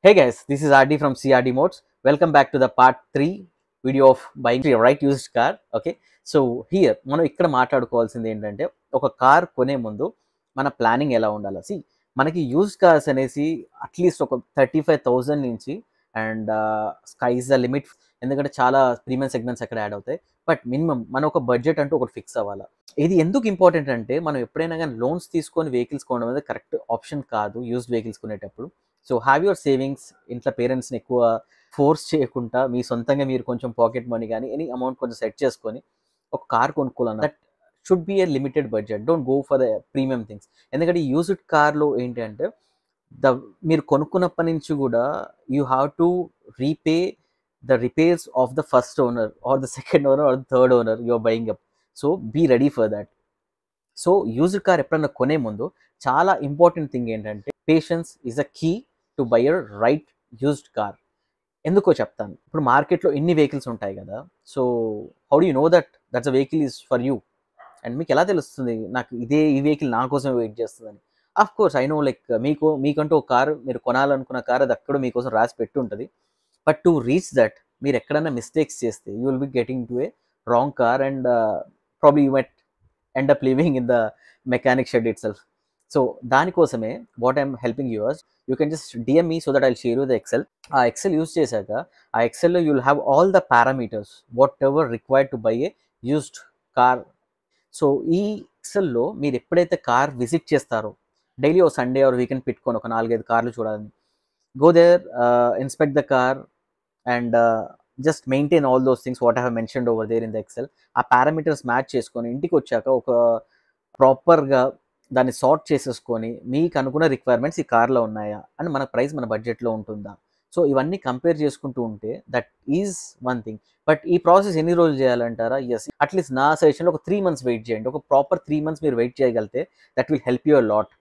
Hey guys, this is RD from CRD Modes. Welcome back to the part 3 video of buying your right used car. Okay, so here మనం ఇక్కడ మాట్లాడుకోవాల్సింది ఏంటంటే ఒక car కొనే ముందు మన planning ఎలా ఉండాలి. మనకి యూజ్డ్ కార్స్ అనేసి అట్లీస్ట్ ఒక 35,000 నుంచి and sky is the limit, ఎందుకంటే చాలా ప్రీమియం సెగ్మెంట్స్ అక్కడ యాడ్ అవుతాయి. బట్ మినిమం మన ఒక బడ్జెట్ అంటూ ఒకటి ఫిక్స్ అవ్వాలి. ఇది ఎందుకు ఇంపార్టెంట్ అంటే మనం ఎప్పుడైనా కానీ లోన్స్ తీసుకొని వెహికల్స్ కొనడం అనేది కరెక్ట్ ఆప్షన్ కాదు యూజ్డ్ వెహికల్స్ కొనేటప్పుడు. So have your savings. ఇంట్లో పేరెంట్స్ని ఎక్కువ ఫోర్స్ చేయకుండా మీ సొంతంగా మీరు కొంచెం పాకెట్ మనీ కానీ ఎనీ అమౌంట్ కొంచెం సెట్ చేసుకొని ఒక కార్ కొనుక్కోవాలన్న that should be a limited budget. Don't go for the premium things. ఎందుకంటే ఈ యూజ్డ్ కార్లో ఏంటి అంటే మీరు కొనుక్కున్నప్పటి నుంచి కూడా you have to repay the repairs of the first owner or the second owner or the third owner you are buying up. So be ready for that. So used car ఎప్పుడన్నా కొనే ముందు చాలా ఇంపార్టెంట్ థింగ్ ఏంటంటే patience is a key to buy your right used car. ఎందుకో చెప్తాను. ఇప్పుడు మార్కెట్లో ఎన్ని వెహికల్స్ ఉంటాయి కదా. So how do you know that's a vehicle is for you? And మీకు ఎలా తెలుస్తుంది నాకు ఈ వెహికల్ నా కోసం వెయిట్ చేస్తుందని? Of course I know, like మీకంటూ ఒక కారు, మీరు కొనాలనుకున్న కార్ అది అక్కడ మీకోసం రాసి పెట్టి ఉంటుంది. బట్ టు రీచ్ దట్ మీరు ఎక్కడైనా మిస్టేక్స్ చేస్తే you will be getting to a wrong car and probably you might end up living in the mechanic shed itself. So దానికోసమే what I'm helping yours, you can just DM me so that I'll share you the XL. ఆ excel use చేశాక ఆ ఎక్సెల్లో you will have all the parameters whatever required to buy a used car. So ఈ ఎక్సెల్లో మీరు ఎప్పుడైతే car visit చేస్తారో, daily ఓ సండే ఆర్ వీకెండ్ పెట్టుకొని ఒక 4-5 కార్లు చూడాలని, go there, inspect the car and just maintain all those things what I have mentioned over there in the XL. ఆ పారామీటర్స్ మ్యాచ్ చేసుకొని ఇంటికి వచ్చాక ఒక ప్రాపర్గా దాన్ని సార్ట్ చేసేసుకొని మీకు అనుకున్న రిక్వైర్మెంట్స్ ఈ కార్లో ఉన్నాయా అండ్ మన ప్రైస్ మన బడ్జెట్లో ఉంటుందా. సో ఇవన్నీ కంపేర్ చేసుకుంటూ ఉంటే that is one thing. But ఈ ప్రాసెస్ ఎన్ని రోజులు చేయాలంటారా? అట్లీస్ట్ నా సజెషన్లో ఒక 3 months వెయిట్ చేయండి. ఒక ప్రాపర్ 3 months మీరు వెయిట్ చేయగలిగితే that will help you a lot.